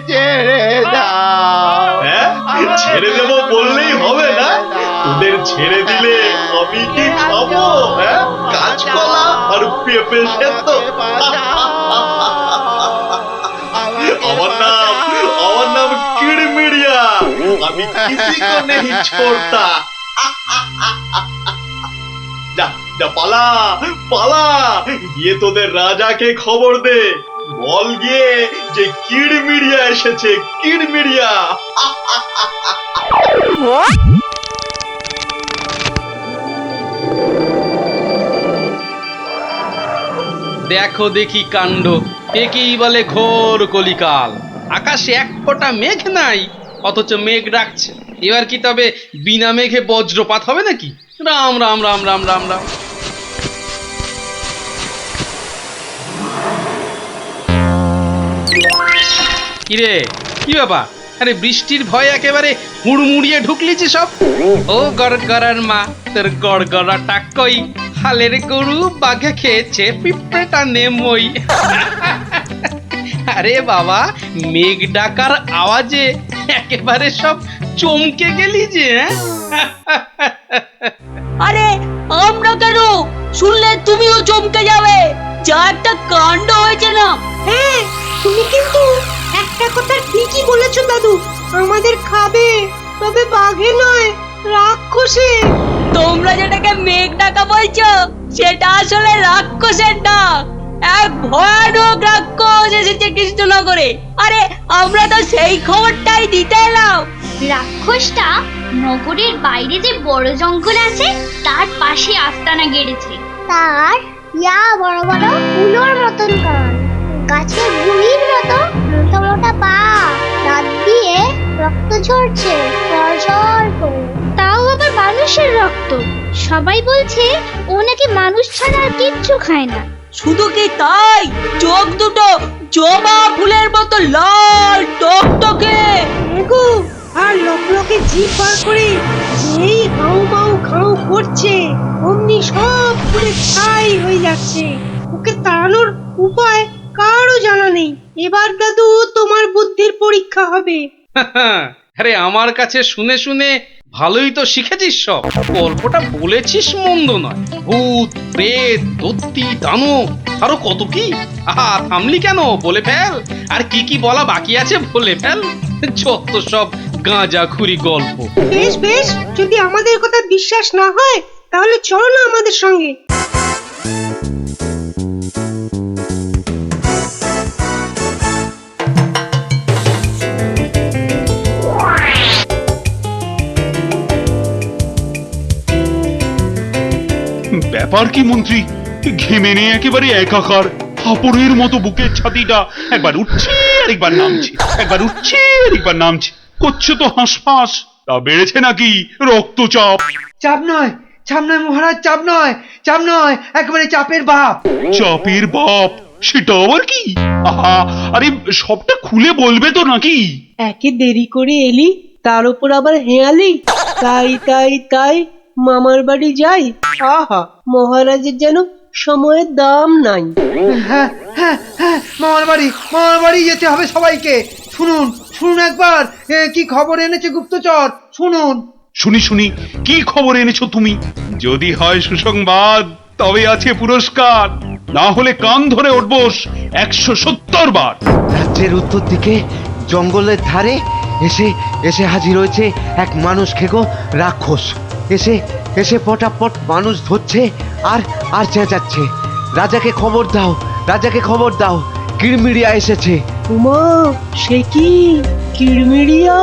ছেড়ে দাও। ছেড়ে দেবো বললেই হবে না? তোদের ছেড়ে দিলে আমি কি খাবো? কাঁচকলা আর পেঁপে সেদ্ধ? আমার নাম কিড়মিড়িয়া। আমি কিসি কো নেহি ছোড়তা। যা যা, পালা পালা, গিয়ে তোদের রাজাকে খবর দে। বল গিয়ে যে কিড়মিড়িয়া এসেছে, কিড়মিড়িয়া। দেখো দেখি কাণ্ড, একেই বলে ঘোর কলিকাল। আকাশে এক ফোঁটা মেঘ নাই, অথচ মেঘ ডাকছে। এবার কি তবে বিনা মেঘে বজ্রপাত হবে নাকি? রাম রাম রাম রাম রাম রাম। কিরে, কি ব্যাপার? আরে বৃষ্টির ভয়ে একেবারে হুড়মুড়িয়ে ঢুকলি যে সব। ও গড়গড়ার মা, তোর গড়গড়াটা কই? হালের গরু বাঘে খেয়েছে, পিঁপড়েটা নেমই। আরে বাবা, মেঘ ডাকার আওয়াজে একেবারে সব চমকে গেলি যে। আরে আমরা কেন? শুনলে তুমিও চমকে যাবে। যা একটা কাণ্ড হয়েছে না। হ্যাঁ, তুমি কিন্তু একটা কথা ঠিকই বলেছো দাদু। আমাদের খাবে, তবে বাঘে নয়, রাক্ষসে। তোমরা যেটাকে মেঘ ডাকা বলছো, সেটা আসলে রাক্ষসের ডাক। এক ভয়ানক রাক্ষস এসেছে কৃষ্ণনগরে। আরে আমরা তো সেই খবরটাই দিতে এলাম। রাক্ষসটা নগরের বাইরে যে বড় জঙ্গল আছে তার পাশে আস্তানা গেড়েছে। তার ইয়া বড় বড় উলোর মতন কান, গাছের গুড়ির মতো মোটা মোটা পা, দাঁত দিয়ে রক্ত ঝরছে সরসর করে। তাও আবার মানুষের রক্ত। সবাই বলছে ও নাকি মানুষ ছাড়া আর কিচ্ছু খায় না। শুধু কি তাই, চোখ দুটো জবা ফুলের মতো লাল টকটকে। এগো, আর লকলকে জিভ বার করে যেই হাউ মাউ খাউ করছে, অমনি সব পুরে ছাই হয়ে যাচ্ছে। ওকে তাড়ানোর উপায় কারও জানা নেই। এবার দাদু তোমার বুদ্ধির পরীক্ষা হবে। আরে আমার কাছে শুনে শুনে ভালোই তো শিখেছিস সব। গল্পটা বলেছিস মন্দ নয়। ভূত, প্রেত, দত্তি, দানব, আরো কত কি। আহা, থামলি কেন? বলে ফেল। আর কি কি বলা বাকি আছে বলে ফেল। যত সব গাঁজাখুরি গল্প। বেশ বেশ, যদি আমাদের কথা বিশ্বাস না হয় তাহলে চলো না আমাদের সঙ্গে। ব্যাপার কি মন্ত্রী? ঘেমে নিয়ে একেবারে একাকার। হাঁপড়ের মতো বুকের ছাতিটা একবার উঠছে আর একবার নামছে, একবার উঠছে আর একবার নামছে। করছে তো হাঁসফাঁস। তা বেড়েছে নাকি রক্তচাপ? চাপ নয়, চাপ নয় মহারাজ, চাপ নয়, চাপ নয়, একেবারে চাপের বাপ। চাপের বাপ? সেটা আবার কি? আহা, আরে সবটা খুলে বলবে তো নাকি? একে দেরি করে এলি, তার উপর আবার হেয়ালি। তাই তাই তাই মামার বাড়ি যাই। আহা, মহারাজের যেন সময়ের দাম নাই। হ্যাঁ হ্যাঁ হ্যাঁ, মামার বাড়ি যেতে হবে সবাইকে। শুনুন শুনুন একবার, কি খবর এনেছে গুপ্তচর, শুনুন। শুনি শুনি, কি খবর এনেছো তুমি? যদি হয় সুসংবাদ তবে আছে পুরস্কার, না হলে কান ধরে উঠবোস 170 বার। রাজ্যের উত্তর দিকে জঙ্গলের ধারে এসে এসে হাজির হয়েছে এক মানুষ খেকো রাক্ষস। এসে এসে পটাপট মানুষ ধরছে আর আর চেঁচাচ্ছে, রাজাকে খবর দাও, রাজাকে খবর দাও, কিড়মিড়িয়া এসেছে। উমা, সে কি কিড়মিড়িয়া?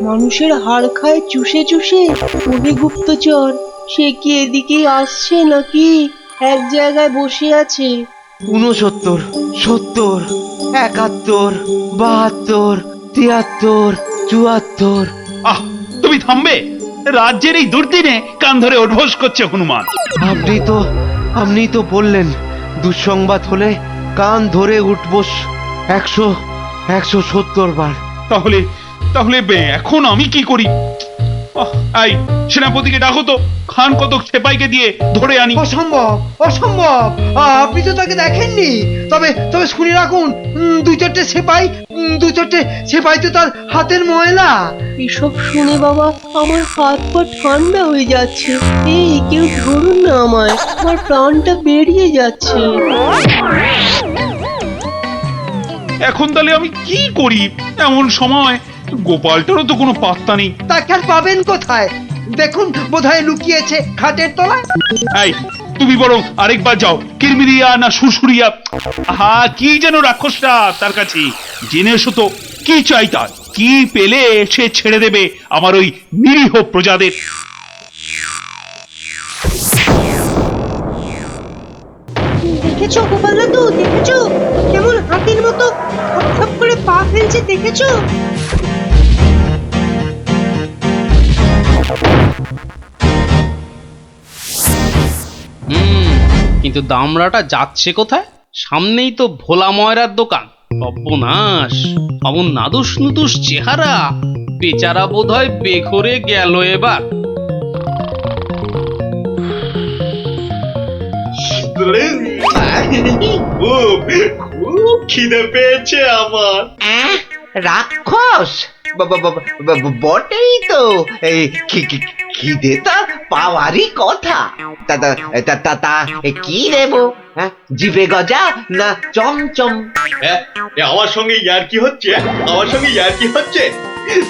মানুষের হাড় খায় চুষে চুষে। ওরে গুপ্তচর, সে কি এদিকে আসছে নাকি এক জায়গায় বসে আছে? 69, 70, 71, 72, 73, 74। আহ, তুমি থামবে? রাজ্যের এই দুর্দিনে কান ধরে উঠবোস করছে হনুমান। আপনি তো বললেন দুঃসংবাদ হলে কান ধরে উঠবোস 170 বার। তাহলে তাহলে এখন আমি কি করি? এই সেনাপতিকে ডাকো তো, খান কতক সেপাইকে দিয়ে ধরে আনি। অসম্ভব, অসম্ভব। আপনি তো তাকে দেখেননি। তবে তবে শুনে রাখুন, দু চারটে সেপাই তো তার হাতের ময়লা। এসব শুনে বাবা আমার হাত পা ঠান্ডা হয়ে যাচ্ছে। এই কেউ ধরুন না আমায়, আমার প্রাণটা বেরিয়ে যাচ্ছে। এখন তাহলে আমি কি করি? এমন সময় গোপালটারও তো কোনো পাত্তা নেই। তাকে আর পাবেন কোথায়? দেখুন, বোধহয় লুকিয়েছে খাটের তলায়। এই তুমি বরং আরেকবার যাও, কিরমিরিয়া না সুরসুরিয়া, কি যেন রাক্ষসটা তার কাছে, জেনে এসো তো কি চাই তার, কি পেলে সে ছেড়ে দেবে আমার ওই নিরীহ প্রজাদের। দেখেছো গোপাল দাদু, দেখেছো কেমন হাতির মতো খপ করে পা ফেলছে, দেখেছো? কিন্তু দামড়াটা যাচ্ছে কোথায়? সামনেই তো ভোলা ময়রার দোকান। সর্বনাশ, অমন নাদুস নুদুস চেহারা, বেচারা বোধহয় বেঘরে গেল এবার। খুব খুব খিদে পেয়েছে আমার। রাক্ষস বটেই তো। এই খিদে তা পাওয়ারই কথা। তা কি দেবো? হ্যাঁ, জিভে গজা না চমচম? আমার সঙ্গে ইয়ার্কি হচ্ছে? আমার সঙ্গে ইয়ার্কি হচ্ছে?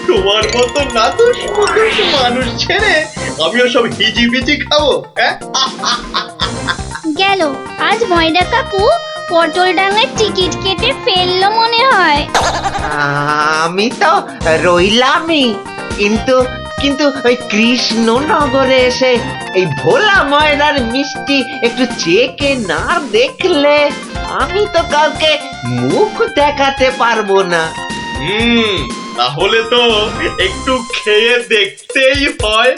তোমার মতো নাদুস মুদুস মানুষ ছেড়ে আমিও সব হিজিবিজি খাবো? গেল আজ ময়রা কাকু পটল ডাঙার টিকিট কেটে ফেললো মনে হয়। আমি তো রইলামই, কিন্তু কিন্তু ওই কৃষ্ণনগরে এসে এই ভোলা ময়রার মিষ্টি একটু চেকে না দেখলে আমি তো কাউকে মুখ দেখাতে পারবো না। তাহলে তো একটু খেয়ে দেখতেই হয়।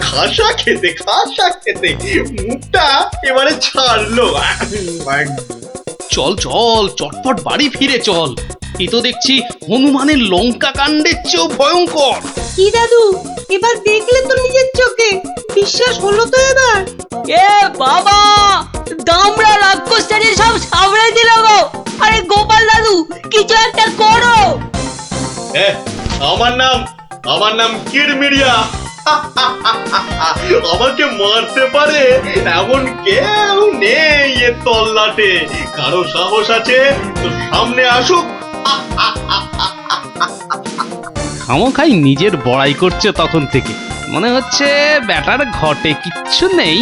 খাসা খেতে, খাসা খেতে মুখটা এবারে ছাড়লো। চল চল, চটপট বাড়ি ফিরে চল। এ তো দেখছি হনুমানের লঙ্কা কাণ্ডের চেয়েও ভয়ঙ্কর। কি দাদু, এবার দেখলে তো নিজের চোখে, বিশ্বাস হলো তো এবার? এ বাবা, দামড়া রাক্ষসটাকে সব সামনে দিল গো। আরে গোপাল দাদু, কিছু একটা করো। আমার নাম কিরমিরিয়া। আমাকে মারতে পারে এমন কেউ নেই এ তল্লাটে। কারো সাহস আছে তো সামনে আসুক। খামোখাই নিজের বড়াই করছে তখন থেকে। মনে হচ্ছে ব্যাটার ঘটে কিচ্ছু নেই।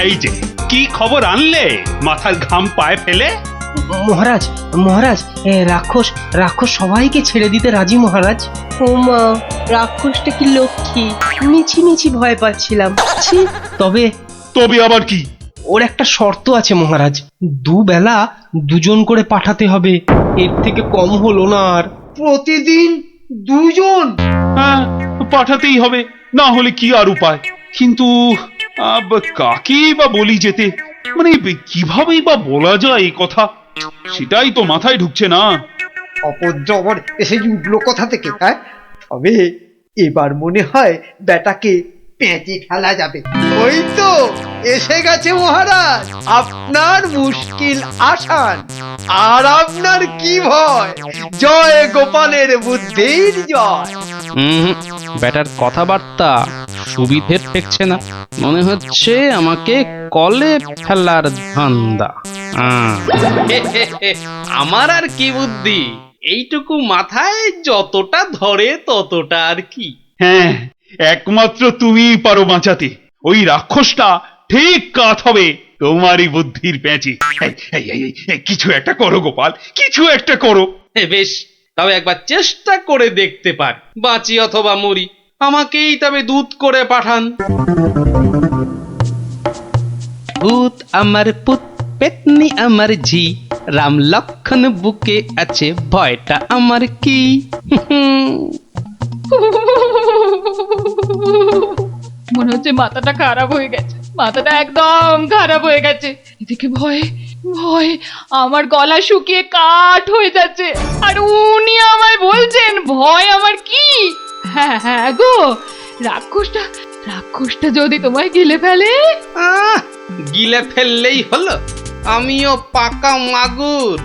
এই যে কি খবর আনলে মাথার ঘাম পায়ে ফেলে? মহারাজ, মহারাজ, রাক্ষস সবাইকে ছেড়ে দিতে রাজি মহারাজ। ও মা, রাক্ষসটা কি লক্ষ্মী! মিছি মিছি ভয় পাচ্ছিলাম। ছি, তবে তবে আবার কি? ওর একটা শর্ত আছে মহারাজ, দুবেলা দুজন করে পাঠাতে হবে, এর থেকে কম হলো না আর। প্রতিদিন দুজন? হ্যাঁ, পাঠাতেই হবে, না হলে কি আর উপায়। কিন্তু কাকেই বা বলি যেতে, মানে কিভাবেই বা বলা যায় এই কথা, সেটাই তো মাথায় ঢুকছে না। অপজবর এসে উঠলো কোথা থেকে? হ্যাঁ, তবে এবার মনে হয় বেটাকে পেঁচে ফেলা যাবে। ওই তো এসে গেছে মহারাজ, আপনার মুশকিল আসান। আর আপনার কি ভয়? জয় গোপালের বুদ্ধির জয়। ব্যাটার কথাবার্তা সুবিধের ঠেকছে না। মনে হচ্ছে আমাকে কলে ফেলার ধান্দা। আমার আর কি বুদ্ধি, এইটুকু মাথায় যতটা ধরে ততটা আর কি। হ্যাঁ, একমাত্র তুমিই পারো বাঁচাতে। ওই রাক্ষসটা ঠিক কাত হবে তোমারই বুদ্ধির প্যাঁচে। কিছু একটা করো গোপাল, কিছু একটা করো। বেশ, তবে একবার চেষ্টা করে দেখতে পারি, বাঁচি অথবা মরি। আমাকেই তবে দূত করে পাঠান। ভূত আমার পুত, পেতনি আমার ঝি, রাম লক্ষণ বুকে আছে, ভয়টা আমার কি? মনে হচ্ছে মাথাটা খারাপ হয়ে গেছে, মাথাটা একদম খারাপ হয়ে গেছে। এদিকে ভয় ভয় আমার গলা শুকিয়ে কাঠ হয়ে যাচ্ছে, আর উনি আমায় বলছেন ভয় আমার কি? হ্যাঁ হ্যাঁ গো, রাক্ষসটা যদি তোমায় গিলে ফেলে? গিলে ফেললেই হলো। আমিও পাকা মাগুর,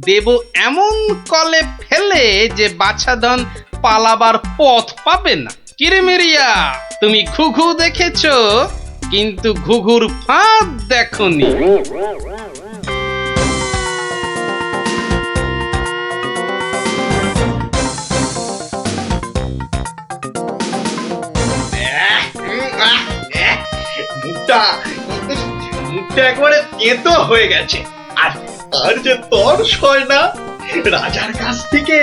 দেব এমন কলে ফেলে যে বাছাধন পালাবার পথ পাবে না। কিরেমিরিয়া, তুমি ঘুঘু দেখেছো, কিন্তু ঘুঘুর ফাঁদ দেখোনি। মুখটা একবারে তেতো হয়ে গেছে, আর যে তর্স হয় না। রাজার কাছ থেকে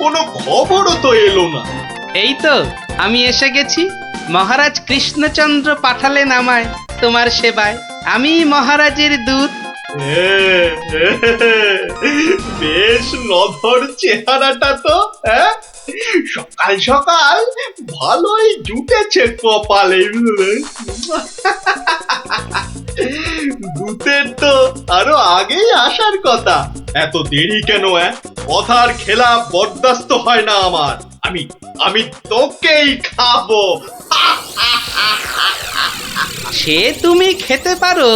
কোনো খবরও তো এলো না। এই তো আমি এসে গেছি। মহারাজ কৃষ্ণচন্দ্র পাঠালেন আমায় তোমার সেবায়। আমি মহারাজের দূত। বেশ নধর চেহারাটা তো, হ্যাঁ? সকাল সকাল ভালোই জুটেছে কপালে। দূতের তো আরো আগেই আসার কথা, এত দেরি কেন? কথার খেলাপ বরদাস্ত হয় না আমার। আমি তোকেই খাবো। সে তুমি খেতে পারো,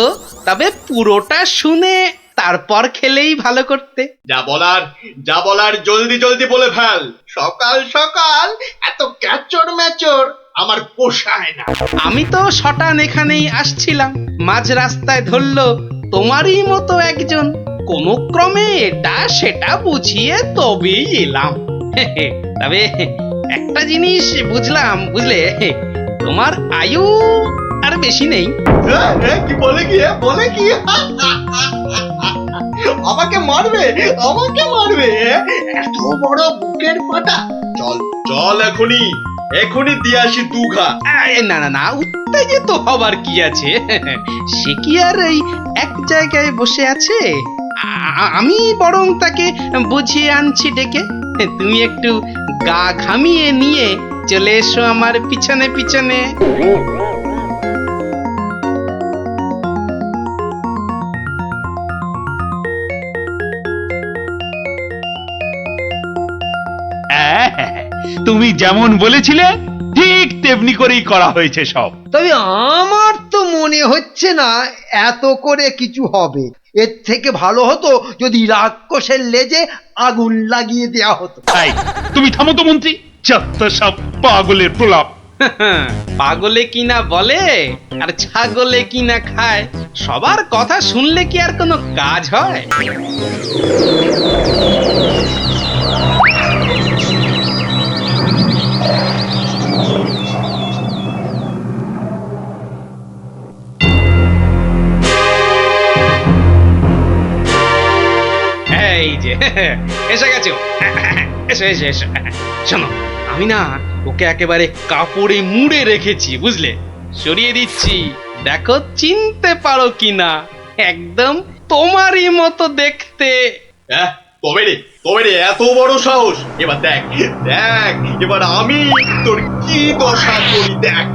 তবে পুরোটা শুনে তারপর খেলেই ভালো করতে। যা বলার জলদি জলদি বলে ফেল। সকাল সকাল এত ক্যাচর ম্যাচর আমার পোষায় না। আমি তো শটান এখানেই আসছিলাম, মাঝ রাস্তায় ধরলো তোমারই মতো একজন। কোন ক্রমে এটা সেটা বুঝিয়ে তবেই এলাম। তবে একটা জিনিস বুঝলাম, বুঝলে, তোমার আয়ু আর বেশি নেই। কি বলে কি? আমাকে মারবে? এত বড় বুকের পাটা? চল এখনই দিয়ে আসি দুঘা। না, উত্তেজিত হবার কি আছে? সে কি আর এই এক জায়গায় বসে আছে? আমি বরং তাকে বুঝিয়ে আনছি ডেকে। তুমি একটু গা ঘামিয়ে নিয়ে চলে এসো আমার পিছনে পিছনে। তুমি যেমন বলেছিলে ঠিক তেমনি করেই করা হয়েছে সব। তবে আমার তো মনে হচ্ছে না এত করে কিছু হবে। এর থেকে ভালো হতো যদি রাক্ষসের লেজে আগুন লাগিয়ে দেয়া হতো। তাই তুমি থামো তো মন্ত্রী, যত সব পাগলের প্রলাপ। পাগলে কিনা বলে আর ছাগলে কিনা খায়, সবার কথা শুনলে কি আর কোনো কাজ হয়? এই যে এসে গেছো, এসো। শোনো, আমি না ওকে একেবারে কাপড়ে মুড়ে রেখেছি, বুঝলে? সরিয়ে দিচ্ছি, দেখো চিনতে পারো কিনা। একদম তোমারই মতো দেখতে। তবে রে এত বড় সাহস! এবার দেখ এবার আমি তোর কি দশা করি, দেখ।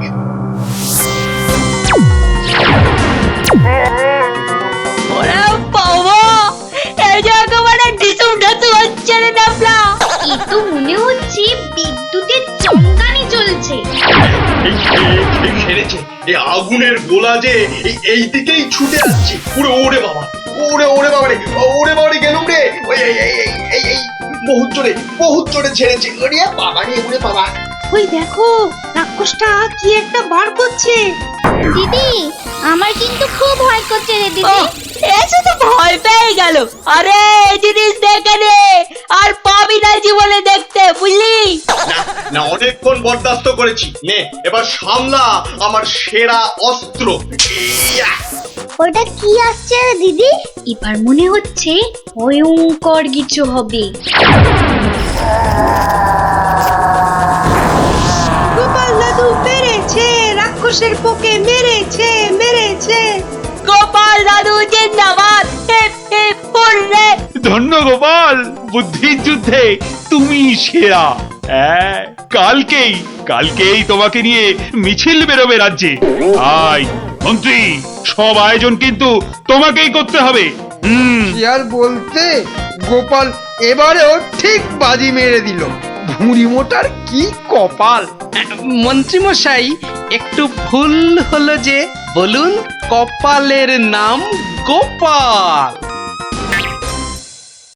ওরে বাবা, এই যে একেবারে ডিসুম ঢাসু হচ্ছে রে ডাবলা। এ তো মনে হচ্ছে বিদ্যুতের চমকানি চলছে। এই সেরেছে, এই আগুনের গোলা যে এই দিকেই ছুটে আসছে। ওরে বাবা রে, গেলুম রে। এই বহুত জোরে ছেড়েছে। ওরে বাবা। ওই দেখো, রাক্ষসটা কি একটা বার করছে। দিদি, আমার কিন্তু খুব ভয় করছে রে দিদি। এসে তো ভয় পেয়ে গেল। আরে এই জিনিস দেখে নে, আর পাবি না জীবনে দেখতে, বুঝলি? না, অনেকক্ষণ বরদাস্ত করেছি। নে এবার সামলা আমার সেরা অস্ত্র। ওটা কি আসছে রে দিদি? এবার মনে হচ্ছে ভয়ঙ্কর কিছু হবে। গোপাল দাদু পেরেছে, রাক্ষসের পোকে মেরেছে মেরেছে। গোপাল দাদু জিন্দাবাদ, হিপ হিপ হুররে। ধন্য গোপাল, বুদ্ধির যুদ্ধে তুমি সেরা। হ্যাঁ, কালকেই তোমাকে নিয়ে মিছিল বেরোবে রাজ্যে। আয় মন্ত্রী, সব আয়োজন কিন্তু তোমাকেই করতে হবে। কি আর বলতে, গোপাল এবারেও ঠিক বাজি মেরে দিল। ভুঁড়ি মোটার কি কপাল। মন্ত্রী মশাই, একটু ভুল হলো যে, বলুন কপালের নাম গোপাল।